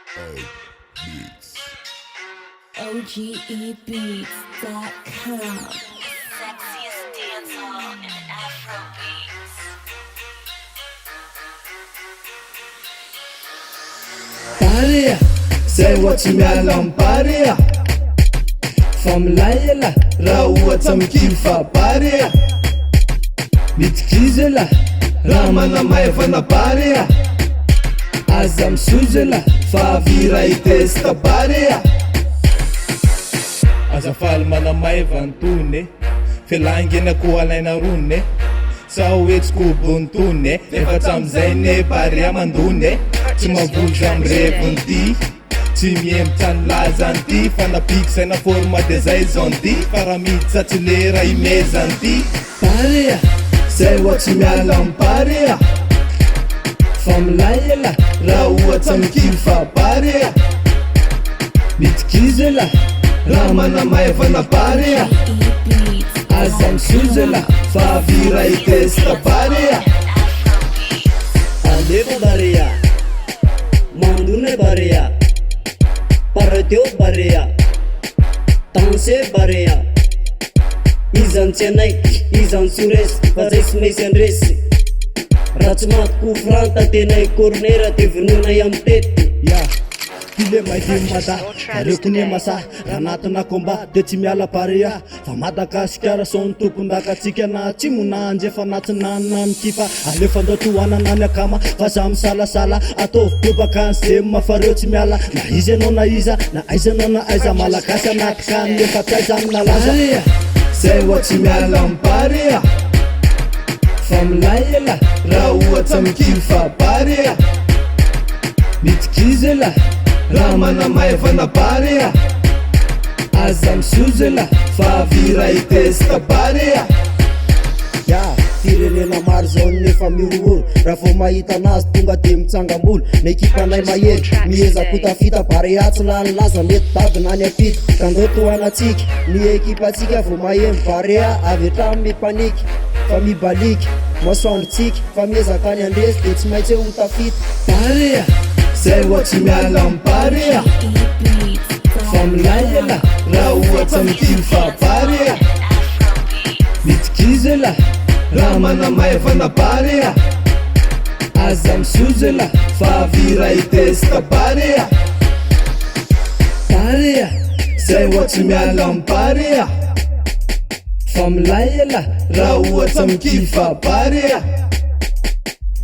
OGEbeats.com. Sexiest dancehall and Afrobeats. Paria, say what you mean, paria. From Layla, Rawa some kifa paria. Bitkizela, Ramana Maivana paria. Azam Suzela, Favira e testa paria. Azafal mana maivan tune, Felangina kualaina rune. Sawits kubuntune, Efatam zene paria mandune. Timabujam revunti. Timiem tan lazanti, Fana pizza na forma de zaizonti. Paramizza tilera i mesanti. Paria, say what you mean, paria. From Layla, Rawa some kifa paria. Bitkizela, Ramana Maivana paria. Azam Suzela, Favira e testa paria. Alevo baria, Mandune baria, Paratio baria, Tanse baria. Izan Chennai, Izan Suresh, Fazis Mason Race. Ratsmat kufranta tenay cornera tevenona yam tety. Ya, kile maity mata, arekone masa, ranatana combat de tsy miala paria. Fa Madagasikara son tompon-dakatsika na tsy mona anjefa natinanana mikifa. Alefa ndotoanana ny akama, fa samy salasala ataovy tobaka an'zay mafareo tsy miala. Na izy anao na iza, na aiza anao na aiza, malagasy anatika ny efa taiza amina laza. Say what you mean, paria. From Layla, Rawa some kifa paria. Bitkizela, Ramana Maivana paria. Azam Suzela, Favira e testa paria. Ya, firenena maro zao nefa miororo. Raha vao mahita anazy tonga de mitsangam-bolo. Ny ekipanay mahery miezaka tafita paria tsy lalaza mety dady na ny apita. Ka ndao toanatsika ny ekipatsika vao mahemy paria avy hatramy mipaniky. Fa mibaliky, masoandrotsika, fa miezaka any andresy de tsy maintsy ho tafita. Paria, say what you mean, paria. From Layla, Rawa some kifa paria. Bitkizela, Ramana Maivana paria. Azam Suzela, Favira e testa paria. Paria, say what you mean, paria. From Layla, Rawa some kifa paria.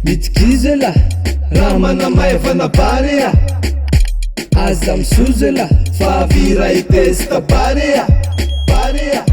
Bitkizela, Ramana Maivana paria. Azam Suzela, Favira e testa paria. Paria.